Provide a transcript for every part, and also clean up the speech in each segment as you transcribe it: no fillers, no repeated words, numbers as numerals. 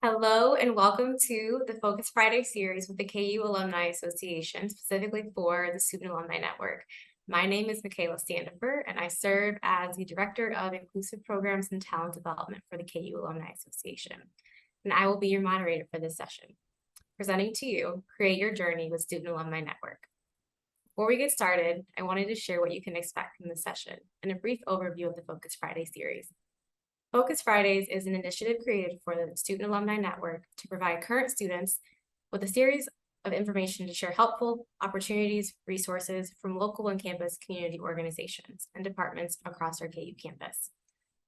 Hello and welcome to the Focus Friday series with the KU Alumni Association, specifically for the Student Alumni Network. My name is Mykala Sandifer, and I serve as the Director of Inclusive Programs and Talent Development for the KU Alumni Association. And I will be your moderator for this session. Presenting to you, Create Your Journey with Student Alumni Network. Before we get started, I wanted to share what you can expect from this session and a brief overview of the Focus Friday series. Focus Fridays is an initiative created for the Student Alumni Network to provide current students with a series of information to share helpful opportunities, resources from local and campus community organizations and departments across our KU campus.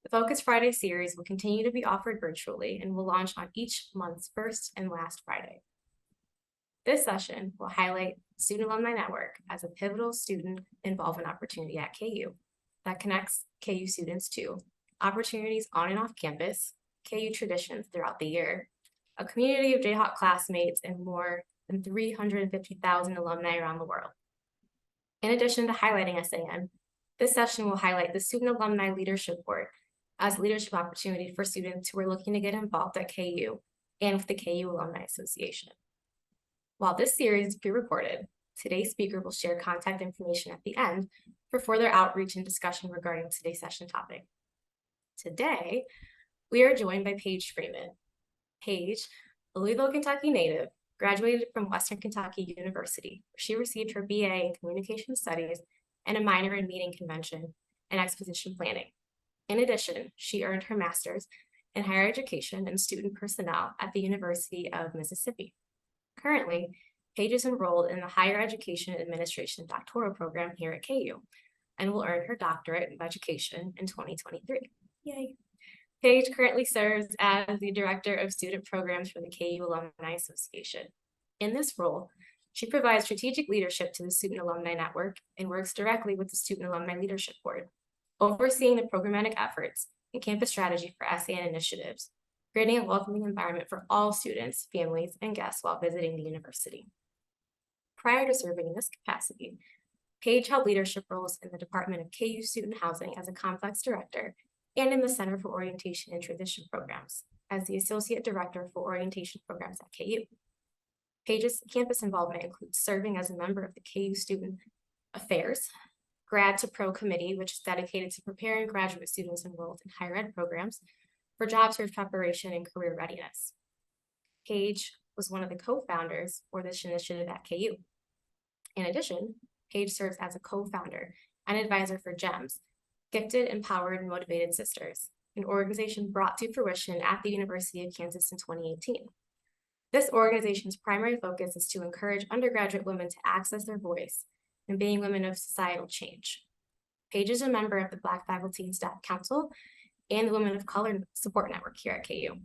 The Focus Friday series will continue to be offered virtually and will launch on each month's first and last Friday. This session will highlight Student Alumni Network as a pivotal student involvement opportunity at KU that connects KU students to opportunities on and off campus, KU traditions throughout the year, a community of Jayhawk classmates, and more than 350,000 alumni around the world. In addition to highlighting SAN, this session will highlight the Student Alumni Leadership Board as a leadership opportunity for students who are looking to get involved at KU and with the KU Alumni Association. While this series is pre-recorded, today's speaker will share contact information at the end for further outreach and discussion regarding today's session topic. Today, we are joined by Paige Freeman. Paige, a Louisville, Kentucky native, graduated from Western Kentucky University, where she received her BA in Communication Studies and a minor in Meeting Convention and Exposition Planning. In addition, she earned her master's in Higher Education and Student Personnel at the University of Mississippi. Currently, Paige is enrolled in the Higher Education Administration doctoral program here at KU and will earn her doctorate of education in 2023. Yay. Paige currently serves as the Director of Student Programs for the KU Alumni Association. In this role, she provides strategic leadership to the Student Alumni Network and works directly with the Student Alumni Leadership Board, overseeing the programmatic efforts and campus strategy for SAN initiatives, creating a welcoming environment for all students, families, and guests while visiting the university. Prior to serving in this capacity, Paige held leadership roles in the Department of KU Student Housing as a complex director and in the Center for Orientation and Transition Programs as the Associate Director for Orientation Programs at KU. Paige's campus involvement includes serving as a member of the KU Student Affairs Grad to Pro Committee, which is dedicated to preparing graduate students enrolled in higher ed programs for job search preparation and career readiness. Paige was one of the co-founders for this initiative at KU. In addition, Paige serves as a co-founder and advisor for GEMS, Gifted, Empowered, and Motivated Sisters, an organization brought to fruition at the University of Kansas in 2018. This organization's primary focus is to encourage undergraduate women to access their voice and being women of societal change. Paige is a member of the Black Faculty and Staff Council and the Women of Color Support Network here at KU.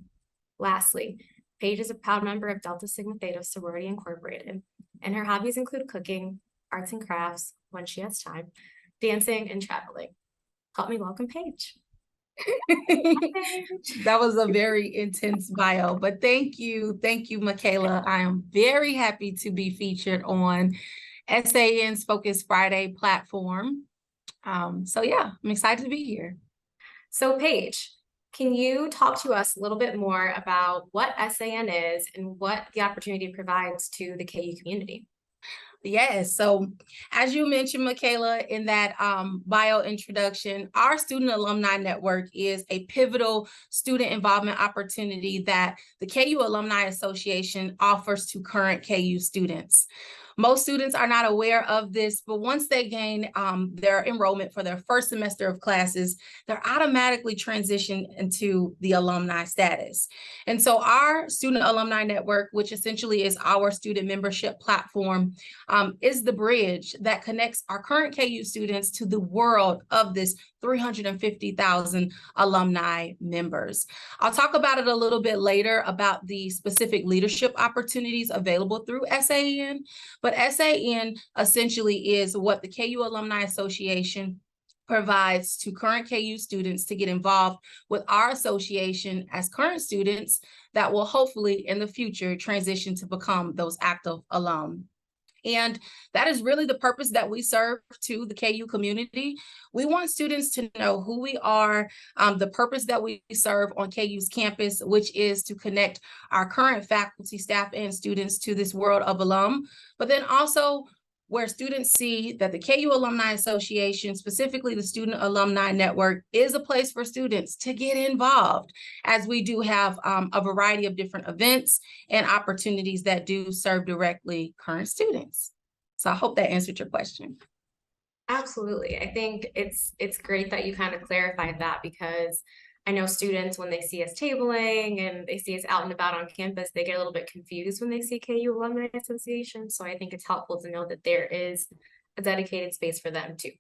Lastly, Paige is a proud member of Delta Sigma Theta Sorority Incorporated, and her hobbies include cooking, arts and crafts, when she has time, dancing, and traveling. Help me welcome Paige. That was a very intense bio, but thank you, Mykala. I am very happy to be featured on SAN's Focus Friday platform. So yeah, I'm excited to be here. So Paige, can you talk to us a little bit more about what SAN is and what the opportunity provides to the KU community? Yes. So as you mentioned, Mykala, in that bio introduction, our Student Alumni Network is a pivotal student involvement opportunity that the KU Alumni Association offers to current KU students. Most students are not aware of this, but once they gain their enrollment for their first semester of classes, they're automatically transitioned into the alumni status. And so our Student Alumni Network, which essentially is our student membership platform, is the bridge that connects our current KU students to the world of this 350,000 alumni members. I'll talk about it a little bit later about the specific leadership opportunities available through SAN, but SAN essentially is what the KU Alumni Association provides to current KU students to get involved with our association as current students that will hopefully in the future transition to become those active alum. And that is really the purpose that we serve to the KU community. We want students to know who we are, the purpose that we serve on KU's campus, which is to connect our current faculty, staff, and students to this world of alum, but then also where students see that the KU Alumni Association, specifically the Student Alumni Network, is a place for students to get involved, as we do have a variety of different events and opportunities that do serve directly current students. So I hope that answered your question. Absolutely. I think it's great that you kind of clarified that, because I know students, when they see us tabling and they see us out and about on campus, they get a little bit confused when they see KU Alumni Association. So I think it's helpful to know that there is a dedicated space for them too.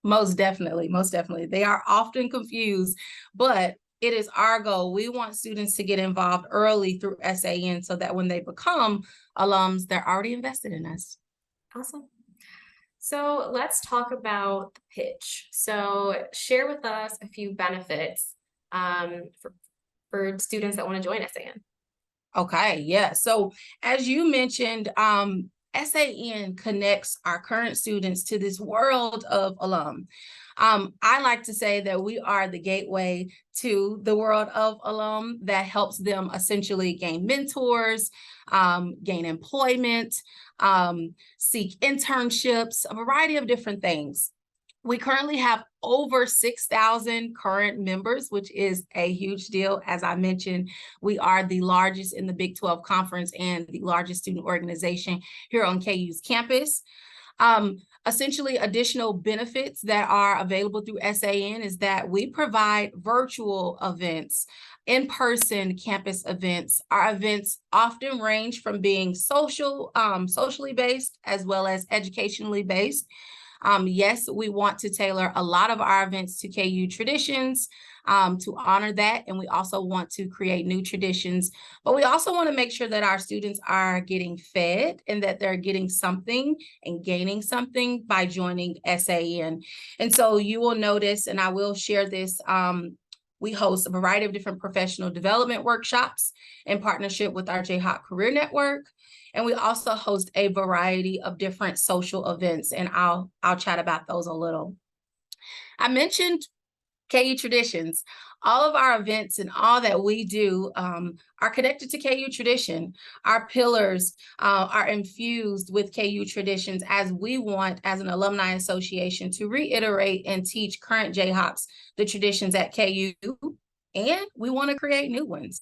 Most definitely, most definitely. They are often confused, but it is our goal. We want students to get involved early through SAN so that when they become alums, they're already invested in us. Awesome. So let's talk about the pitch. So share with us a few benefits for students that want to join SAN. Okay, yeah. So as you mentioned, SAN connects our current students to this world of alum. I like to say that we are the gateway to the world of alum that helps them essentially gain mentors, gain employment, seek internships, a variety of different things. We currently have over 6,000 current members, which is a huge deal. As I mentioned, we are the largest in the Big 12 Conference and the largest student organization here on KU's campus. Essentially, additional benefits that are available through SAN is that we provide virtual events, in-person campus events. Our events often range from being socially based as well as educationally based. Yes, we want to tailor a lot of our events to KU traditions to honor that. And we also want to create new traditions, but we also want to make sure that our students are getting fed and that they're getting something and gaining something by joining SAN. And so you will notice, and I will share this, we host a variety of different professional development workshops in partnership with our Jayhawk Career Network. And we also host a variety of different social events, and I'll chat about those a little. I mentioned KU traditions. All of our events and all that we do are connected to KU tradition. Our pillars are infused with KU traditions, as we want, as an alumni association, to reiterate and teach current Jayhawks the traditions at KU, and we want to create new ones.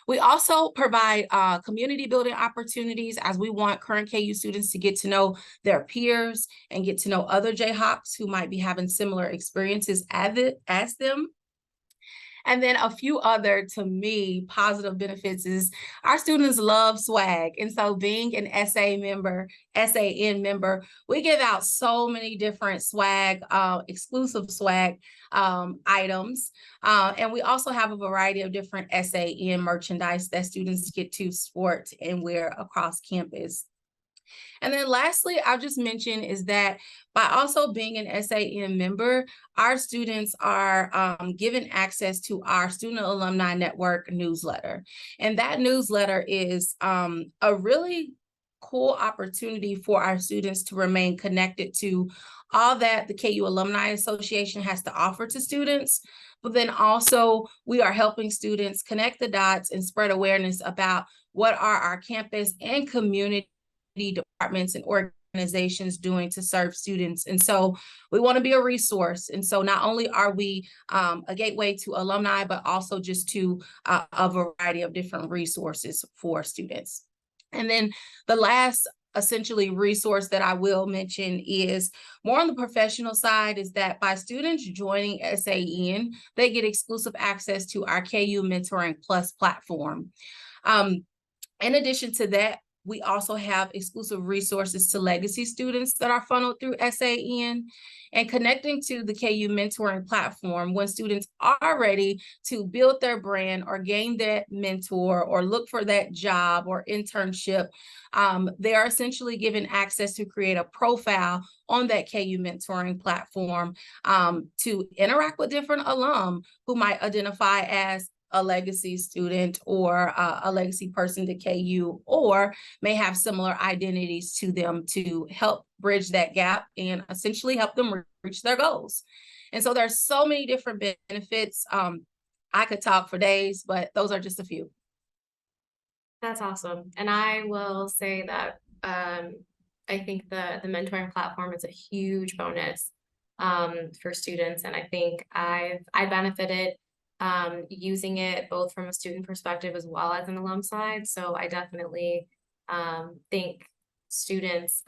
We also provide community building opportunities, as we want current KU students to get to know their peers and get to know other Jayhawks who might be having similar experiences as them. And then a few other, to me, positive benefits is our students love swag. And so being an SAN member, we give out so many different swag, exclusive swag items. And we also have a variety of different SAN merchandise that students get to sport and wear across campus. And then lastly, I'll just mention is that by also being an SAN member, our students are given access to our Student Alumni Network newsletter. And that newsletter is a really cool opportunity for our students to remain connected to all that the KU Alumni Association has to offer to students. But then also we are helping students connect the dots and spread awareness about what are our campus and community departments and organizations doing to serve students. And so we want to be a resource. And so not only are we a gateway to alumni, but also just to a variety of different resources for students. And then the last essentially resource that I will mention is more on the professional side, is that by students joining SAN, they get exclusive access to our KU Mentoring Plus platform. In addition to that, we also have exclusive resources to legacy students that are funneled through SAN, and connecting to the KU mentoring platform. When students are ready to build their brand or gain that mentor or look for that job or internship, they are essentially given access to create a profile on that KU mentoring platform to interact with different alum who might identify as a legacy student or a legacy person to KU, or may have similar identities to them, to help bridge that gap and essentially help them reach their goals. And so there's so many different benefits. I could talk for days, but those are just a few. That's awesome. And I will say that I think the mentoring platform is a huge bonus for students. And I think I benefited using it both from a student perspective as well as an alum side. So I definitely think students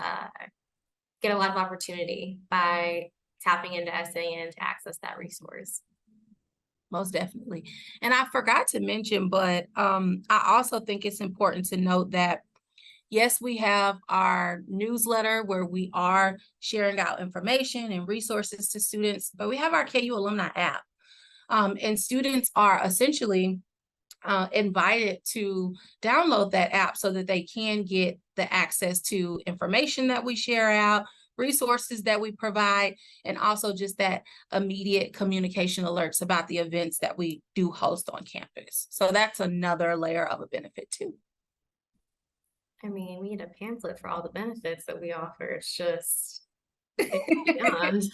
get a lot of opportunity by tapping into SAN to access that resource. Most definitely. And I forgot to mention, but I also think it's important to note that, yes, we have our newsletter where we are sharing out information and resources to students, but we have our KU Alumni app. And students are essentially invited to download that app so that they can get the access to information that we share out, resources that we provide, and also just that immediate communication alerts about the events that we do host on campus. So that's another layer of a benefit too. I mean, we need a pamphlet for all the benefits that we offer. It's just beyond.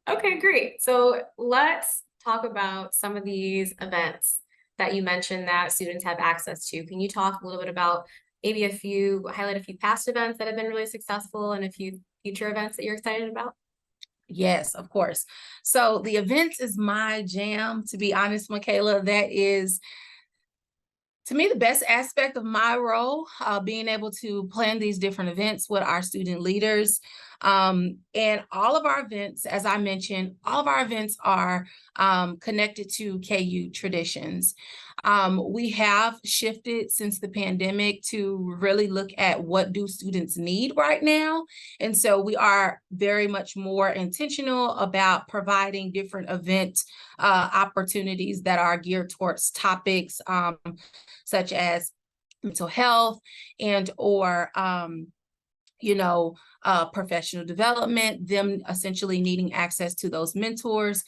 Okay, great. So let's talk about some of these events that you mentioned that students have access to. Can you talk a little bit about maybe highlight a few past events that have been really successful and a few future events that you're excited about? Yes, of course. So the events is my jam, to be honest, Mykala. That is, to me, the best aspect of my role, being able to plan these different events with our student leaders. And all of our events, as I mentioned, all of our events are connected to KU traditions. We have shifted since the pandemic to really look at what do students need right now. And so we are very much more intentional about providing different event opportunities that are geared towards topics such as mental health and or professional development, them essentially needing access to those mentors.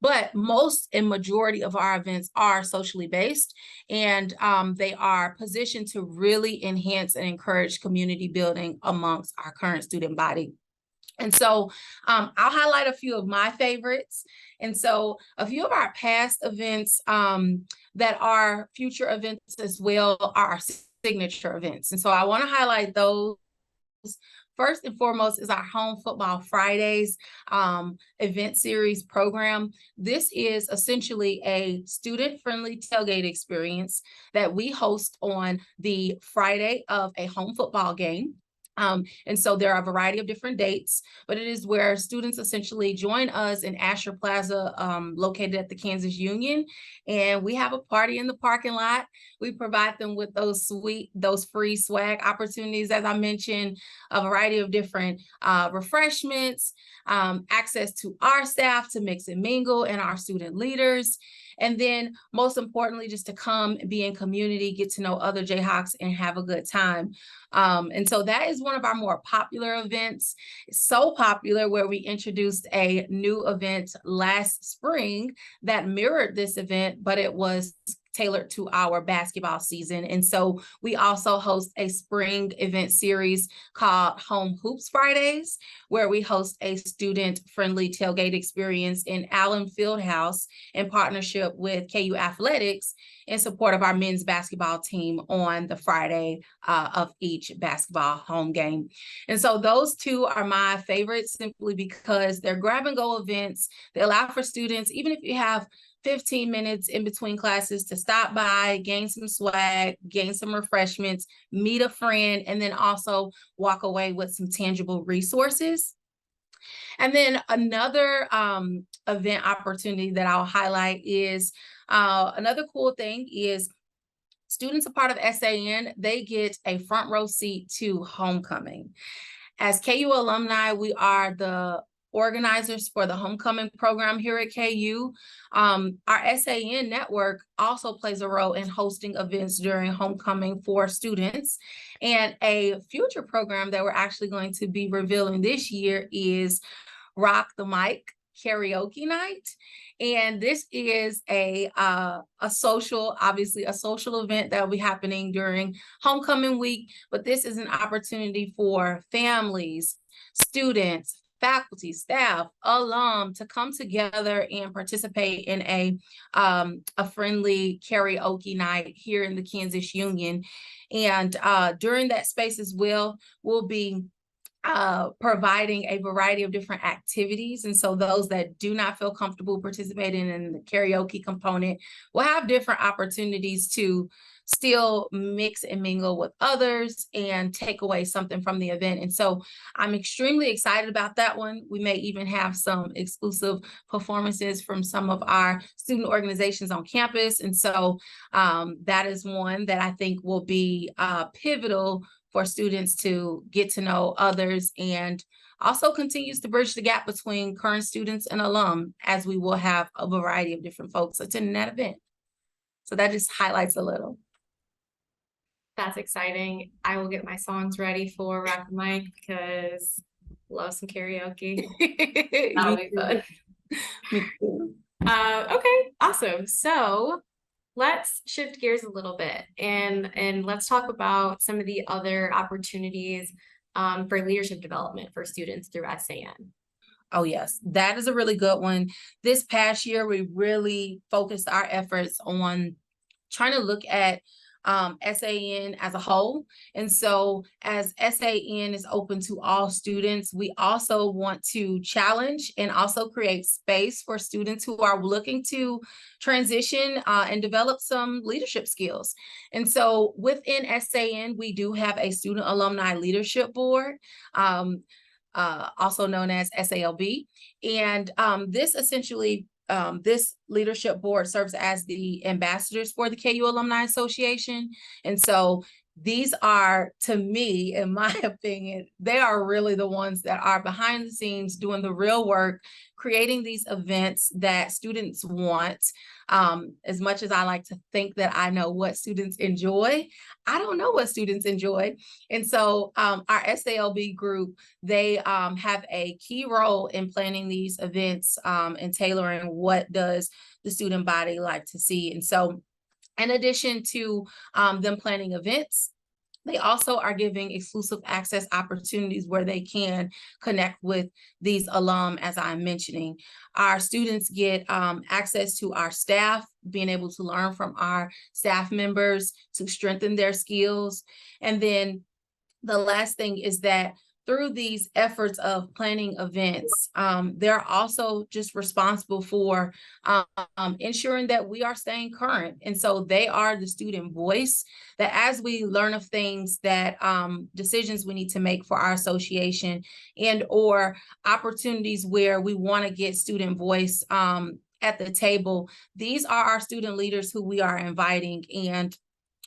But most and majority of our events are socially based, and they are positioned to really enhance and encourage community building amongst our current student body. And so I'll highlight a few of my favorites. And so a few of our past events that are future events as well are our signature events. And so I want to highlight those. First and foremost is our Home Football Fridays event series program. This is essentially a student-friendly tailgate experience that we host on the Friday of a home football game. And so there are a variety of different dates, but it is where students essentially join us in Asher Plaza, located at the Kansas Union. And we have a party in the parking lot. We provide them with those free swag opportunities, as I mentioned, a variety of different refreshments, access to our staff to mix and mingle, and our student leaders. And then most importantly, just to come, be in community, get to know other Jayhawks, and have a good time. And so that is one of our more popular events. It's so popular where we introduced a new event last spring that mirrored this event, but it was tailored to our basketball season. And so we also host a spring event series called Home Hoops Fridays, where we host a student-friendly tailgate experience in Allen Fieldhouse in partnership with KU Athletics in support of our men's basketball team on the Friday of each basketball home game. And so those two are my favorites simply because they're grab-and-go events. They allow for students, even if you have 15 minutes in between classes, to stop by, gain some swag, gain some refreshments, meet a friend, and then also walk away with some tangible resources. And then another event opportunity that I'll highlight is another cool thing is students a part of SAN, they get a front row seat to homecoming. As KU alumni, we are the organizers for the homecoming program here at KU. Our SAN network also plays a role in hosting events during homecoming for students. And a future program that we're actually going to be revealing this year is Rock the Mic karaoke night. And this is a social, obviously a social event that will be happening during homecoming week, but this is an opportunity for families, students, faculty, staff, alum to come together and participate in a friendly karaoke night here in the Kansas Union. And during that space as well, we'll be providing a variety of different activities. And so those that do not feel comfortable participating in the karaoke component will have different opportunities to still mix and mingle with others and take away something from the event. And so I'm extremely excited about that one. We may even have some exclusive performances from some of our student organizations on campus. And so that is one that I think will be pivotal for students to get to know others, and also continues to bridge the gap between current students and alum, as we will have a variety of different folks attending that event. So that just highlights a little. That's exciting. I will get my songs ready for Rock the Mic because love some karaoke. That'll be fun. Me too. Okay, awesome. So let's shift gears a little bit and let's talk about some of the other opportunities for leadership development for students through SAN. Oh, yes, that is a really good one. This past year, we really focused our efforts on trying to look at SAN as a whole. And so as SAN is open to all students, we also want to challenge and also create space for students who are looking to transition and develop some leadership skills. And so within SAN, we do have a Student Alumni Leadership Board, also known as SALB. And this essentially this leadership board serves as the ambassadors for the KU Alumni Association. And so these are, to me, in my opinion, they are really the ones that are behind the scenes doing the real work, creating these events that students want. As much as I like to think that I know what students enjoy, I don't know what students enjoy. And so our SALB group, they have a key role in planning these events and tailoring what does the student body like to see. And so in addition to them planning events, they also are giving exclusive access opportunities where they can connect with these alum, as I'm mentioning. Our students get access to our staff, being able to learn from our staff members to strengthen their skills. And then the last thing is that through these efforts of planning events, they're also just responsible for ensuring that we are staying current. And so they are the student voice, that as we learn of things that decisions we need to make for our association and or opportunities where we want to get student voice at the table, these are our student leaders who we are inviting, and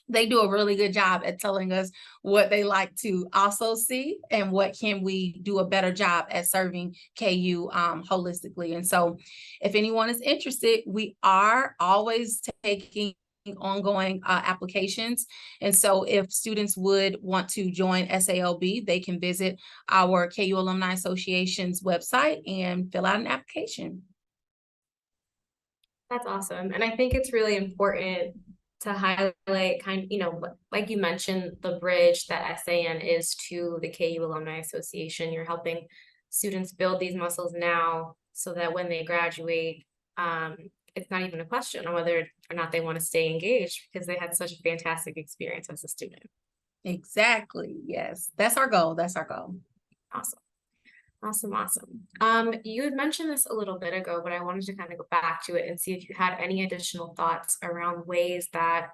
they do a really good job at telling us what they like to also see and what can we do a better job at serving KU holistically. And so if anyone is interested, we are always taking ongoing applications. And so if students would want to join SALB, they can visit our KU Alumni Association's website and fill out an application. That's awesome. And I think it's really important to highlight like you mentioned, the bridge that SAN is to the KU Alumni Association. You're helping students build these muscles now so that when they graduate, it's not even a question on whether or not they want to stay engaged because they had such a fantastic experience as a student. Exactly. Yes. That's our goal. That's our goal. Awesome. You had mentioned this a little bit ago, but I wanted to kind of go back to it and see if you had any additional thoughts around ways that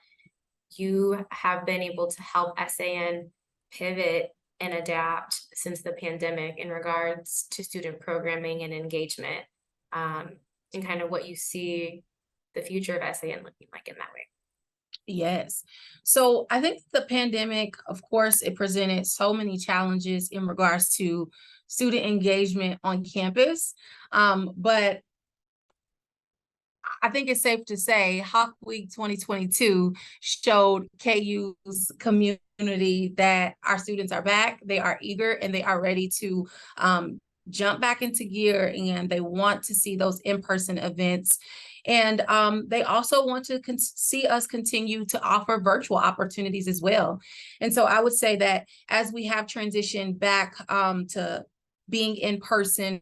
you have been able to help SAN pivot and adapt since the pandemic in regards to student programming and engagement, and kind of what you see the future of SAN looking like in that way. Yes. So I think the pandemic, of course, it presented so many challenges in regards to student engagement on campus. But I think it's safe to say Hawk Week 2022 showed KU's community that our students are back, they are eager, and they are ready to jump back into gear and they want to see those in-person events. And they also want to see us continue to offer virtual opportunities as well. And so I would say that as we have transitioned back to being in person,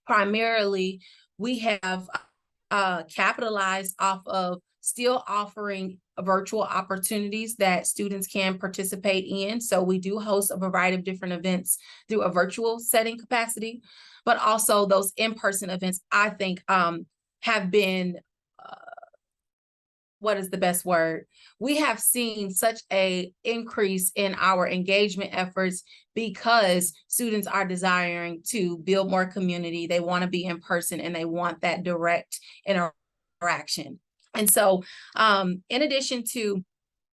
primarily, we have capitalized off of still offering virtual opportunities that students can participate in. So we do host a variety of different events through a virtual setting capacity, but also those in-person events, I think, have been, what is the best word? We have seen such a increase in our engagement efforts because students are desiring to build more community. They want to be in person and they want that direct interaction. And so in addition to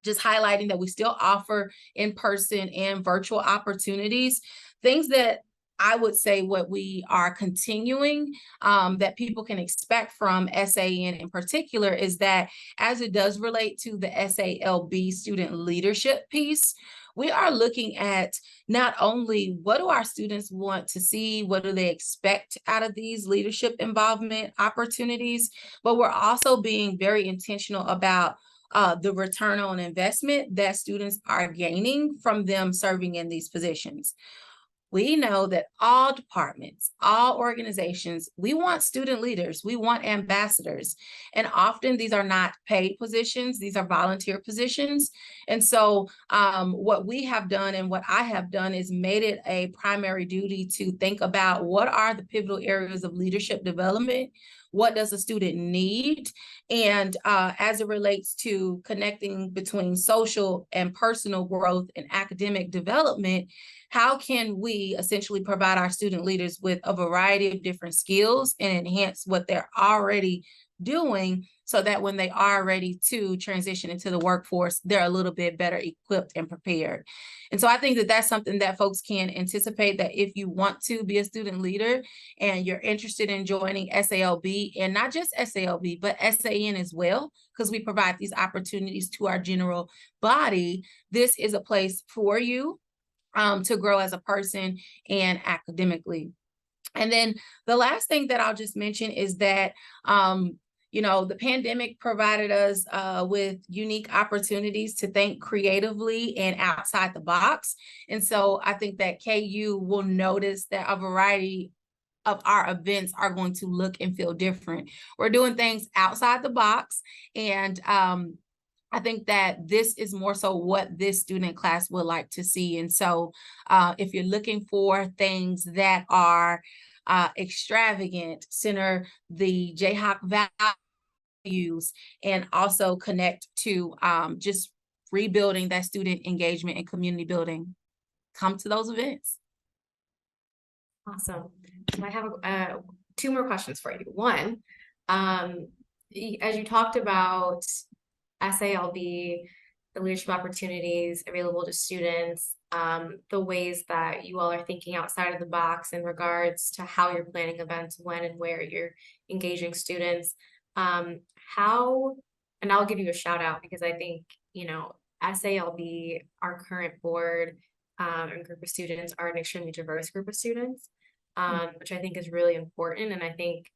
just highlighting that we still offer in-person and virtual opportunities, things that I would say what we are continuing that people can expect from SAN in particular is that as it does relate to the SALB student leadership piece, we are looking at not only what do our students want to see, what do they expect out of these leadership involvement opportunities, but we're also being very intentional about the return on investment that students are gaining from them serving in these positions. We know that all departments, all organizations, we want student leaders, we want ambassadors. And often these are not paid positions, these are volunteer positions. And so what we have done and what I have done is made it a primary duty to think about what are the pivotal areas of leadership development, what does a student need? And as it relates to connecting between social and personal growth and academic development, how can we essentially provide our student leaders with a variety of different skills and enhance what they're already doing so that when they are ready to transition into the workforce, they're a little bit better equipped and prepared. And so I think that that's something that folks can anticipate, that if you want to be a student leader and you're interested in joining SALB, and not just SALB, but SAN as well, because we provide these opportunities to our general body, this is a place for you to grow as a person and academically. And then the last thing that I'll just mention is that, you know, the pandemic provided us with unique opportunities to think creatively and outside the box. And so I think that KU will notice that a variety of our events are going to look and feel different. We're doing things outside the box, and I think that this is more so what this student class would like to see. And so if you're looking for things that are extravagant, center the Jayhawk values, and also connect to just rebuilding that student engagement and community building, come to those events. Awesome. So I have two more questions for you. One, as you talked about SALB, the leadership opportunities available to students, the ways that you all are thinking outside of the box in regards to how you're planning events, when and where you're engaging students, how, and I'll give you a shout out because I think, you know, SALB, our current board and group of students are an extremely diverse group of students, which I think is really important. And I think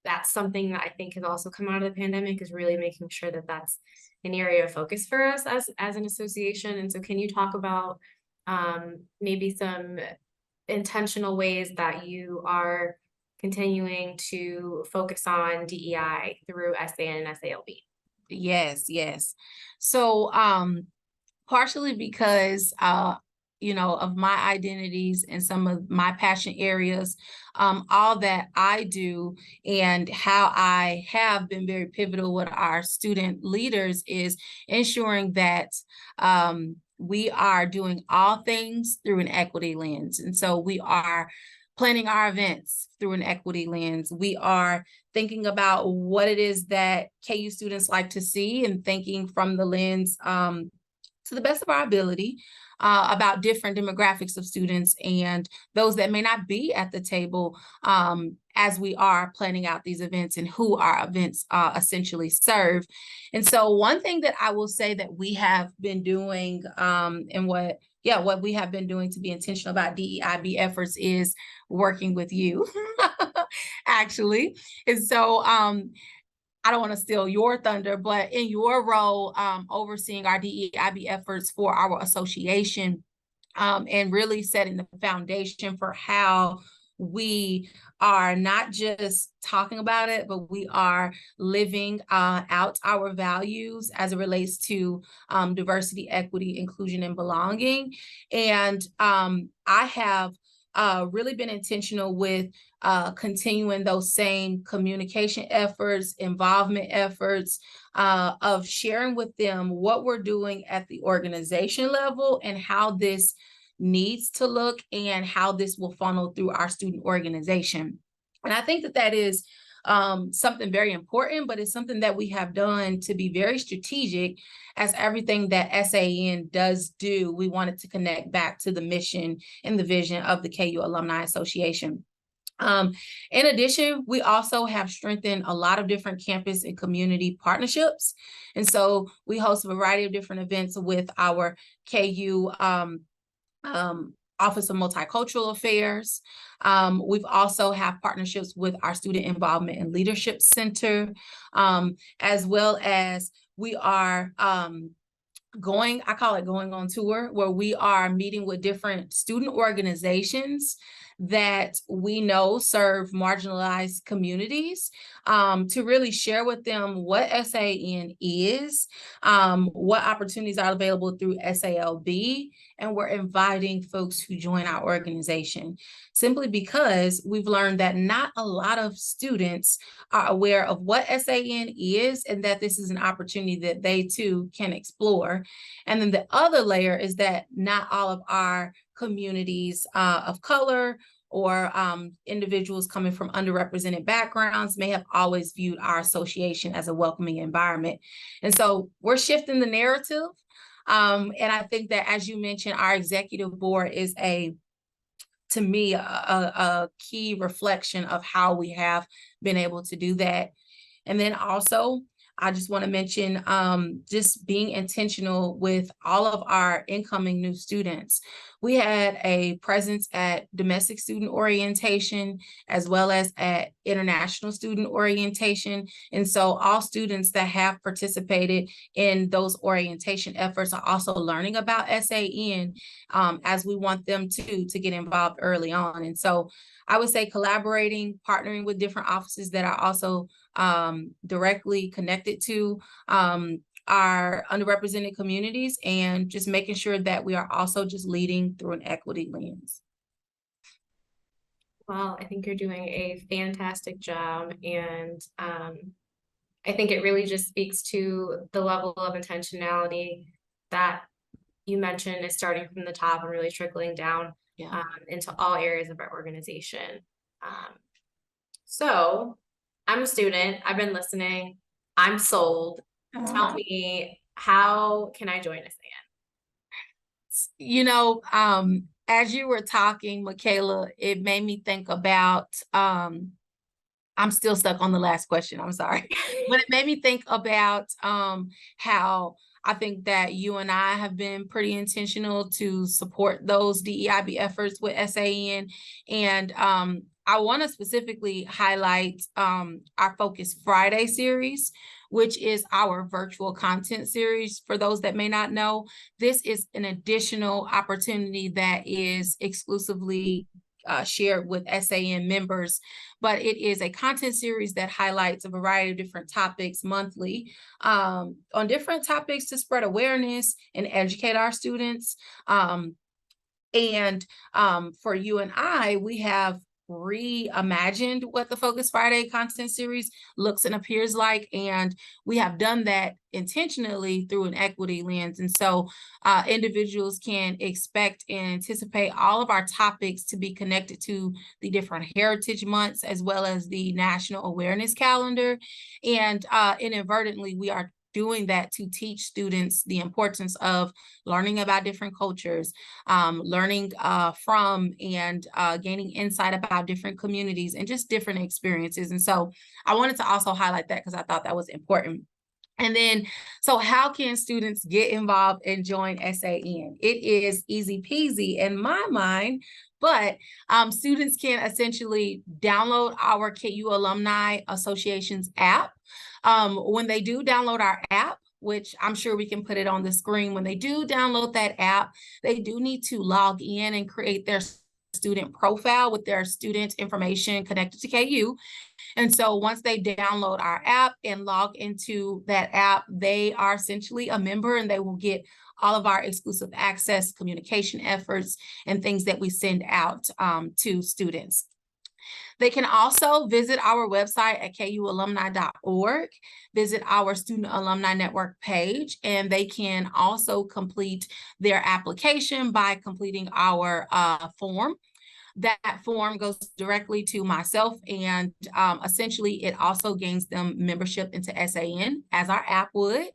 that's something that I think has also come out of the pandemic, is really making sure that that's an area of focus for us as an association. And so can you talk about maybe some intentional ways that you are continuing to focus on DEI through SAN and SALB? Yes, yes. So partially because you know, of my identities and some of my passion areas, all that I do and how I have been very pivotal with our student leaders is ensuring that we are doing all things through an equity lens. And so we are planning our events through an equity lens. We are thinking about what it is that KU students like to see and thinking from the lens to the best of our ability about different demographics of students and those that may not be at the table as we are planning out these events and who our events essentially serve. And so one thing that I will say that we have been doing and what yeah, what we have been doing to be intentional about DEIB efforts is working with you, actually. And so I don't want to steal your thunder, but in your role overseeing our DEIB efforts for our association, and really setting the foundation for how we are not just talking about it, but we are living out our values as it relates to diversity, equity, inclusion, and belonging. And I have really been intentional with continuing those same communication efforts, involvement efforts, of sharing with them what we're doing at the organization level and how this needs to look and how this will funnel through our student organization. And I think that that is something very important, but it's something that we have done to be very strategic, as everything that SAN does do, we wanted to connect back to the mission and the vision of the KU Alumni Association. In addition, we also have strengthened a lot of different campus and community partnerships. And so we host a variety of different events with our KU Office of Multicultural Affairs. We've also have partnerships with our Student Involvement and Leadership Center, as well as we are I call it going on tour, where we are meeting with different student organizations that we know serve marginalized communities, to really share with them what SAN is, what opportunities are available through SALB, and we're inviting folks who join our organization, simply because we've learned that not a lot of students are aware of what SAN is and that this is an opportunity that they too can explore. And then the other layer is that not all of our communities of color or individuals coming from underrepresented backgrounds may have always viewed our association as a welcoming environment. And so we're shifting the narrative. And I think that, as you mentioned, our executive board is to me, a key reflection of how we have been able to do that. And then also, I just want to mention just being intentional with all of our incoming new students. We had a presence at domestic student orientation as well as at international student orientation. And so all students that have participated in those orientation efforts are also learning about SAN, as we want them to get involved early on. And so I would say collaborating, partnering with different offices that are also directly connected to our underrepresented communities, and just making sure that we are also just leading through an equity lens. Well, I think you're doing a fantastic job, and I think it really just speaks to the level of intentionality that you mentioned is starting from the top and really trickling down into all areas of our organization. So I'm a student. I've been listening. I'm sold. Tell me, how can I join SAN? You know, as you were talking, Mykala, it made me think about, I'm still stuck on the last question, I'm sorry. But it made me think about how I think that you and I have been pretty intentional to support those DEIB efforts with SAN. And I want to specifically highlight our Focus Friday series, which is our virtual content series. For those that may not know, this is an additional opportunity that is exclusively shared with SAN members, but it is a content series that highlights a variety of different topics monthly, on different topics to spread awareness and educate our students. And for you and I, we have reimagined what the Focus Friday content series looks and appears like, and we have done that intentionally through an equity lens. And so individuals can expect and anticipate all of our topics to be connected to the different heritage months as well as the national awareness calendar. And inadvertently, we are doing that to teach students the importance of learning about different cultures, learning from and gaining insight about different communities and just different experiences. And so I wanted to also highlight that because I thought that was important. And then, so how can students get involved and join SAN? It is easy peasy in my mind, but students can essentially download our KU Alumni Association's app. When they do download our app, which I'm sure we can put it on the screen, when they do download that app, they do need to log in and create their student profile with their student information connected to KU. And so once they download our app and log into that app, they are essentially a member, and they will get all of our exclusive access, communication efforts, and things that we send out to students. They can also visit our website at kualumni.org, visit our Student Alumni Network page, and they can also complete their application by completing our form. That form goes directly to myself, and essentially it also gains them membership into SAN, as our app would.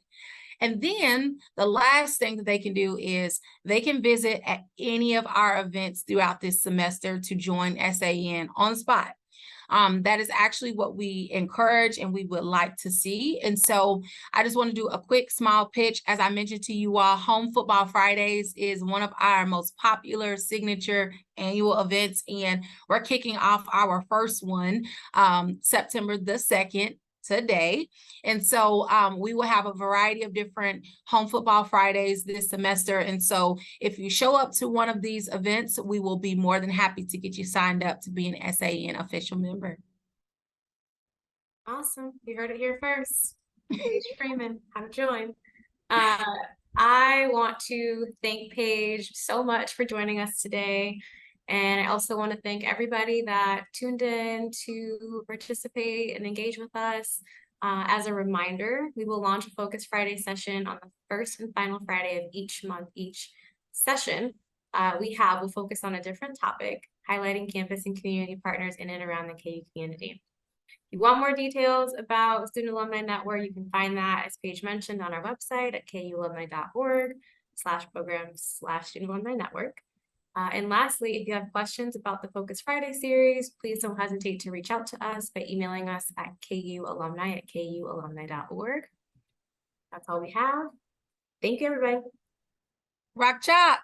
And then the last thing that they can do is they can visit at any of our events throughout this semester to join SAN on the spot. That is actually what we encourage and we would like to see. And so I just want to do a quick small pitch. As I mentioned to you all, Home Football Fridays is one of our most popular signature annual events, and we're kicking off our first one September the 2nd. Today. And so we will have a variety of different Home Football Fridays this semester. And so if you show up to one of these events, we will be more than happy to get you signed up to be an SAN official member. Awesome. You heard it here first. Paige Freeman, how to join. I want to thank Paige so much for joining us today. And I also want to thank everybody that tuned in to participate and engage with us. As a reminder, we will launch a Focus Friday session on the first and final Friday of each month. Each session will focus on a different topic, highlighting campus and community partners in and around the KU community. If you want more details about Student Alumni Network, you can find that, as Paige mentioned, on our website at kualumni.org/programs/Student Alumni Network. And lastly, if you have questions about the Focus Friday series, please don't hesitate to reach out to us by emailing us at kualumni@kualumni.org. That's all we have. Thank you, everybody. Rock Chalk.